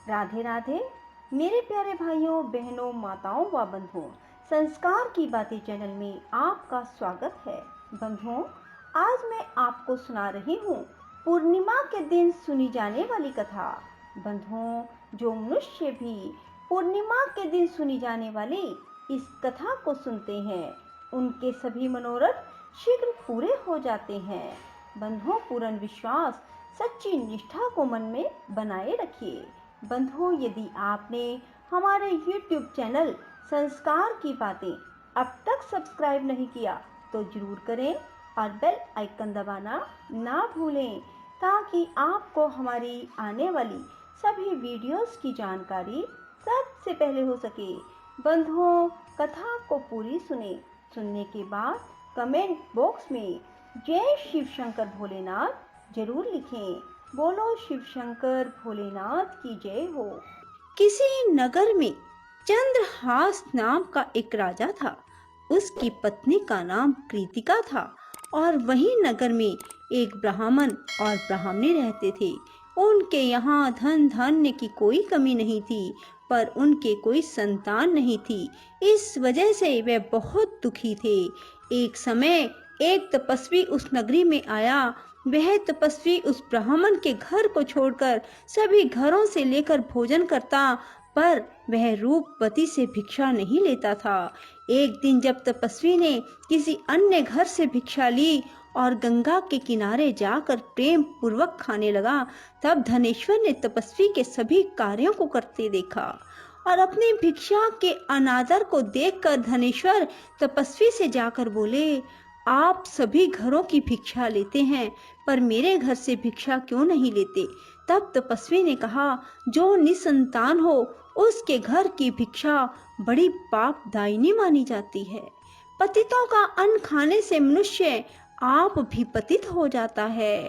राधे राधे मेरे प्यारे भाइयों बहनों माताओं व बंधुओं, संस्कार की बातें चैनल में आपका स्वागत है। बंधुओं, आज मैं आपको सुना रही हूँ पूर्णिमा के दिन सुनी जाने वाली कथा। बंधुओं, जो मनुष्य भी पूर्णिमा के दिन सुनी जाने वाली इस कथा को सुनते हैं, उनके सभी मनोरथ शीघ्र पूरे हो जाते हैं। बंधुओं, पूर्ण विश्वास, सच्ची निष्ठा को मन में बनाए रखिए। बंधुओं, यदि आपने हमारे YouTube चैनल संस्कार की बातें अब तक सब्सक्राइब नहीं किया तो जरूर करें और बेल आइकन दबाना ना भूलें, ताकि आपको हमारी आने वाली सभी वीडियोस की जानकारी सबसे पहले हो सके। बंधुओं, कथा को पूरी सुनने के बाद कमेंट बॉक्स में जय शिव शंकर भोलेनाथ जरूर लिखें। बोलो शिव शंकर भोलेनाथ की जय हो। किसी नगर में चंद्रहास नाम का एक राजा था। उसकी पत्नी का नाम कृतिका था और वही नगर में एक ब्राह्मण और ब्राह्मणी रहते थे। उनके यहाँ धन धान्य की कोई कमी नहीं थी, पर उनके कोई संतान नहीं थी। इस वजह से वे बहुत दुखी थे। एक समय एक तपस्वी उस नगरी में आया। वह तपस्वी उस ब्राह्मण के घर को छोड़कर सभी घरों से लेकर भोजन करता, पर वह रूपवती से भिक्षा नहीं लेता था। एक दिन जब तपस्वी ने किसी अन्य घर से भिक्षा ली और गंगा के किनारे जाकर प्रेम पूर्वक खाने लगा, तब धनेश्वर ने तपस्वी के सभी कार्यों को करते देखा और अपनी भिक्षा के अनादर को देखकर धनेश्वर तपस्वी से जाकर बोले, आप सभी घरों की भिक्षा लेते हैं, पर मेरे घर से भिक्षा क्यों नहीं लेते? तब तपस्वी ने कहा, जो निसंतान हो उसके घर की भिक्षा बड़ी पापदायिनी मानी जाती है। पतितों का अन्न खाने से मनुष्य आप भी पतित हो जाता है।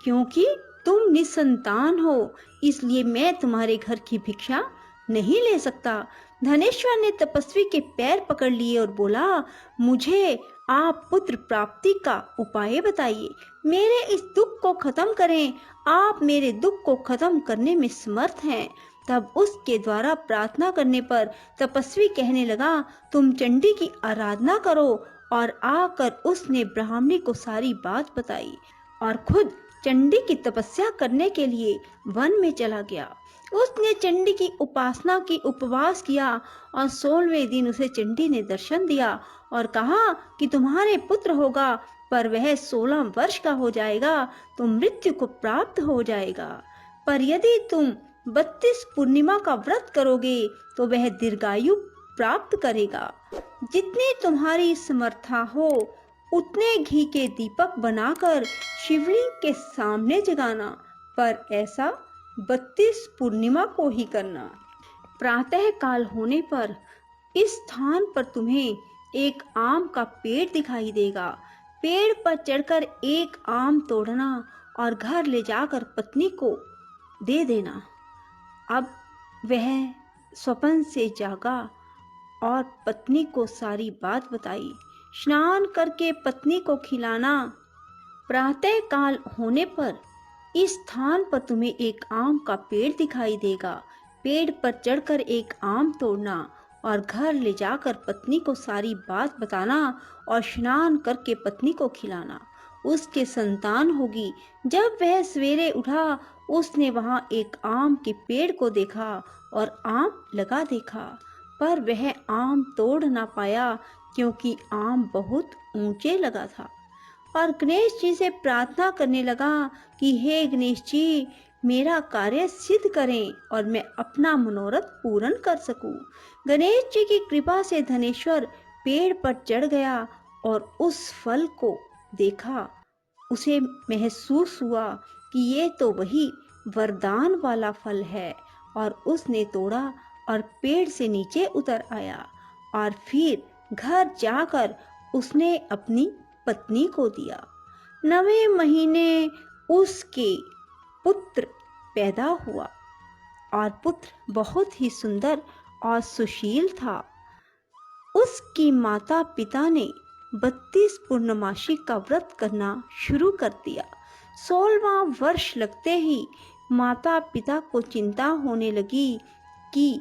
क्योंकि तुम निसंतान हो, इसलिए मैं तुम्हारे घर की भिक्षा नहीं ले सकता। धनेश्वर ने तपस्वी के पैर पकड़ लिए और बोला, मुझे आप पुत्र प्राप्ति का उपाय बताइए, मेरे इस दुख को खत्म करें। आप मेरे दुख को खत्म करने में समर्थ हैं। तब उसके द्वारा प्रार्थना करने पर तपस्वी कहने लगा, तुम चंडी की आराधना करो। और आकर उसने ब्राह्मणी को सारी बात बताई और खुद चंडी की तपस्या करने के लिए वन में चला गया। उसने चंडी की उपासना की, उपवास किया और 16वें दिन उसे चंडी ने दर्शन दिया और कहा कि तुम्हारे पुत्र होगा, पर वह 16 वर्ष का हो जाएगा तो मृत्यु को प्राप्त हो जाएगा। पर यदि तुम 32 पूर्णिमा का व्रत करोगे तो वह दीर्घायु प्राप्त करेगा। जितनी तुम्हारी समर्था हो उतने घी के दीपक बनाकर शिवलिंग के सामने जगाना, पर ऐसा 32 पूर्णिमा को ही करना। प्रातः काल होने पर इस स्थान पर तुम्हें एक आम का पेड़ दिखाई देगा। पेड़ पर चढ़कर एक आम तोड़ना और घर ले जाकर पत्नी को दे देना। अब वह स्वप्न से जागा और पत्नी को सारी बात बताई। स्नान करके पत्नी को खिलाना। प्रातः काल होने पर इस स्थान पर तुम्हें एक आम का पेड़ दिखाई देगा। पेड़ पर चढ़कर एक आम तोड़ना और घर ले जाकर पत्नी को सारी बात बताना और स्नान करके पत्नी को खिलाना। उसके संतान होगी। जब वह सवेरे उठा, उसने वहां एक आम के पेड़ को देखा और आम लगा देखा, पर वह आम तोड़ ना पाया क्योंकि आम बहुत ऊंचे लगा था। और गणेश जी से प्रार्थना करने लगा कि हे गणेश जी, मेरा कार्य सिद्ध करें और मैं अपना मनोरथ पूर्ण कर सकूं। गणेश जी की कृपा से धनेश्वर पेड़ पर चढ़ गया और उस फल को देखा। उसे महसूस हुआ कि ये तो वही वरदान वाला फल है, और उसने तोड़ा और पेड़ से नीचे उतर आया और फिर घर जाकर उसने अपनी पत्नी को दिया। 9वें महीने उसके पुत्र पैदा हुआ और पुत्र बहुत ही सुंदर और सुशील था। उसकी माता पिता ने 32 पूर्णमासी का व्रत करना शुरू कर दिया। 16वां वर्ष लगते ही माता पिता को चिंता होने लगी कि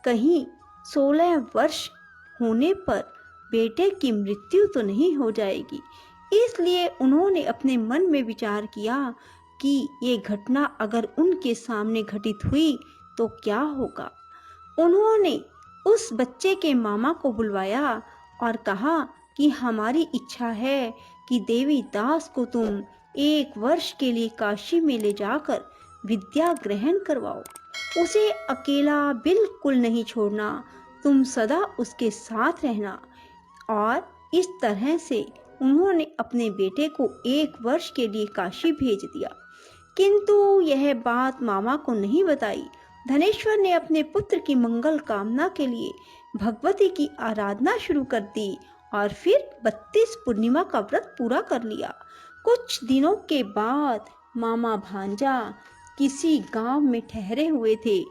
कहीं 16 वर्ष होने पर बेटे की मृत्यु तो नहीं हो जाएगी। इसलिए उन्होंने अपने मन में विचार किया कि ये घटना अगर उनके सामने घटित हुई तो क्या होगा। उन्होंने उस बच्चे के मामा को बुलवाया और कहा कि हमारी इच्छा है कि देवी दास को तुम 1 वर्ष के लिए काशी में ले जाकर विद्या ग्रहण करवाओ। उसे अकेला बिल्कुल नहीं छोड़ना, तुम सदा उसके साथ रहना। और इस तरह से उन्होंने अपने बेटे को 1 वर्ष के लिए काशी भेज दिया। किंतु यह बात मामा को नहीं बताई। धनेश्वर ने अपने पुत्र की मंगल कामना के लिए भगवती की आराधना शुरू कर दी और फिर 32 पूर्णिमा का व्रत पूरा कर लिया। कुछ दिनों के बाद मामा भांजा किसी गांव में ठहरे हुए थे।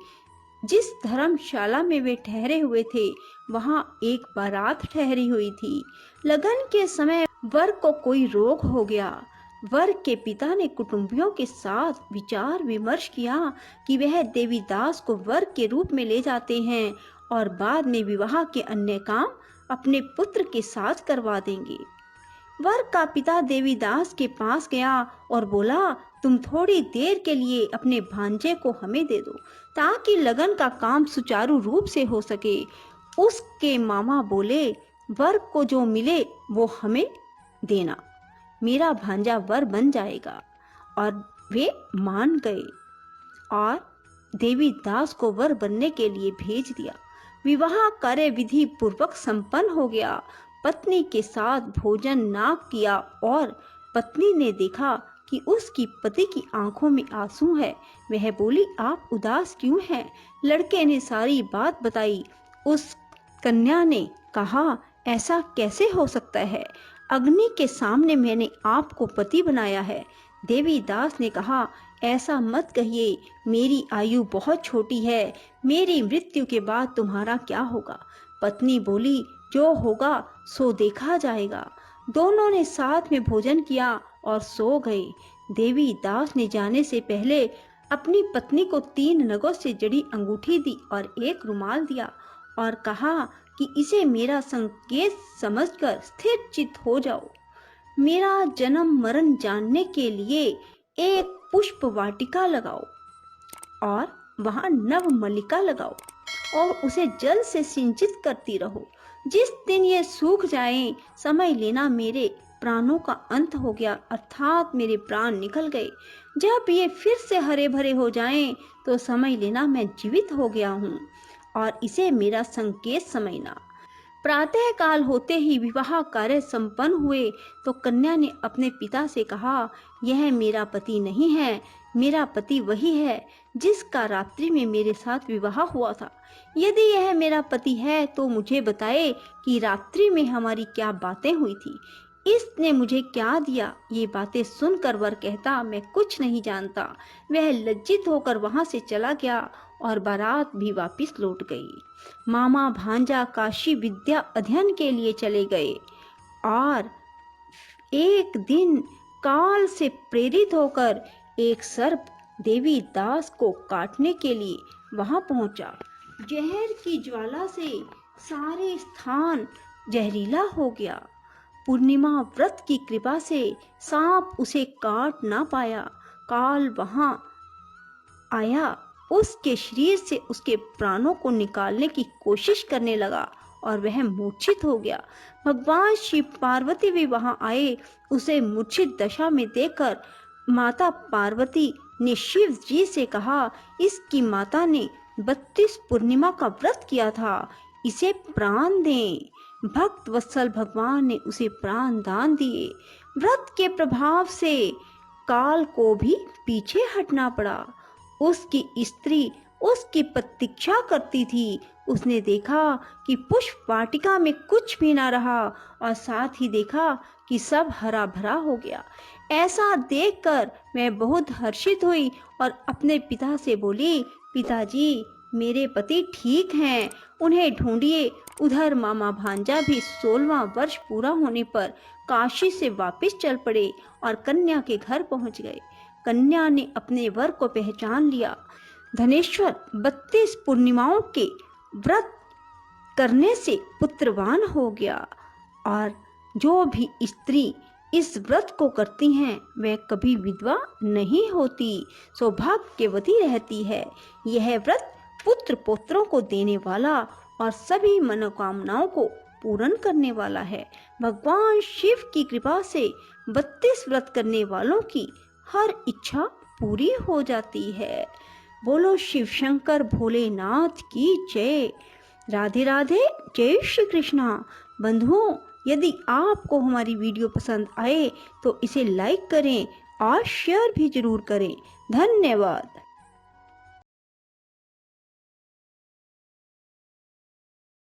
जिस धर्मशाला में वे ठहरे हुए थे वहां एक बारात ठहरी हुई थी। लगन के समय वर को कोई रोग हो गया। वर के पिता ने कुटुंबियों के साथ विचार विमर्श किया कि वह देवीदास को वर के रूप में ले जाते हैं और बाद में विवाह के अन्य काम अपने पुत्र के साथ करवा देंगे। वर का पिता देवीदास के पास गया और बोला, तुम थोड़ी देर के लिए अपने भांजे को हमें दे दो ताकि लगन का काम सुचारू रूप से हो सके। उसके मामा बोले, वर को जो मिले वो हमें देना, मेरा भांजा वर बन जाएगा। और वे मान गए और देवीदास को वर बनने के लिए भेज दिया। विवाह कार्य विधि पूर्वक संपन्न हो गया। पत्नी के साथ भोजन ना किया और पत्नी ने देखा कि उसकी पति की आंखों में आंसू है। वह बोली, आप उदास क्यों हैं? लड़के ने सारी बात बताई। उस कन्या ने कहा, ऐसा कैसे हो सकता है? अग्नि के सामने मैंने आपको पति बनाया है। देवीदास ने कहा, ऐसा मत कहिए, मेरी आयु बहुत छोटी है, मेरी मृत्यु के बाद तुम्हारा क्या होगा? पत्नी बोली, जो होगा सो देखा जाएगा। दोनों ने साथ में भोजन किया और सो गए। देवीदास ने जाने से पहले अपनी पत्नी को 3 नगों से जड़ी अंगूठी दी और एक रुमाल दिया और कहा कि इसे मेरा संकेत समझकर स्थिर चित्त हो जाओ। मेरा जन्म मरण जानने के लिए एक पुष्प वाटिका लगाओ और वहां नव मल्लिका लगाओ और उसे जल से सिंचित करती रहो। जिस दिन ये सूख जाए समझ लेना मेरे प्राणों का अंत हो गया, अर्थात मेरे प्राण निकल गए। जब ये फिर से हरे भरे हो जाएं तो समझ लेना मैं जीवित हो गया हूँ और इसे मेरा संकेत समझना। प्रातः काल होते ही विवाह कार्य संपन्न हुए तो कन्या ने अपने पिता से कहा, यह मेरा पति नहीं है, मेरा पति वही है जिसका रात्रि में मेरे साथ विवाह हुआ था। यदि यह मेरा पति है तो मुझे बताए कि रात्रि में हमारी क्या बातें हुई थी, इसने मुझे क्या दिया। ये बातें सुनकर वर कहता, मैं कुछ नहीं जानता। वह लज्जित होकर वहां से चला गया और बारात भी वापस लौट गई। मामा भांजा काशी विद्या अध्ययन के लिए चले गए और एक दिन काल से प्रेरित होकर एक सर्प देवीदास को काटने के लिए वहां पहुंचा। जहर की ज्वाला से सारे स्थान जहरीला हो गया। पूर्णिमा व्रत की कृपा से सांप उसे काट ना पाया। काल वहां आया, उसके शरीर से उसके प्राणों को निकालने की कोशिश करने लगा और वह मूर्छित हो गया। भगवान शिव पार्वती भी वहां आए। उसे मूर्छित दशा में देखकर माता पार्वती ने शिव जी से कहा, इसकी माता ने 32 पूर्णिमा का व्रत किया था, इसे प्राण दें। भक्त वत्सल भगवान ने उसे प्राण दान दिए। व्रत के प्रभाव से काल को भी पीछे हटना पड़ा। उसकी स्त्री उसकी प्रतीक्षा करती थी। उसने देखा कि पुष्प वाटिका में कुछ भी ना रहा और साथ ही देखा कि सब हरा भरा हो गया। ऐसा देखकर मैं बहुत हर्षित हुई और अपने पिता से बोली, पिताजी मेरे पति ठीक हैं, उन्हें ढूंढिए। उधर मामा भांजा भी 16वां वर्ष पूरा होने पर काशी से वापस चल पड़े और कन्या के घर पहुंच गए। कन्या ने अपने वर को पहचान लिया। धनेश्वर 32 पूर्णिमाओं के व्रत करने से पुत्रवान हो गया और जो भी स्त्री इस व्रत को करती हैं वह कभी विधवा नहीं होती, सौभाग्यवती रहती है। यह व्रत पुत्र पौत्रों को देने वाला और सभी मनोकामनाओं को पूर्ण करने वाला है। भगवान शिव की कृपा से 32 व्रत करने वालों की हर इच्छा पूरी हो जाती है। बोलो शिव शंकर भोलेनाथ की जय। राधे राधे, जय श्री कृष्णा। बंधुओं, यदि आपको हमारी वीडियो पसंद आए तो इसे लाइक करें और शेयर भी जरूर करें। धन्यवाद।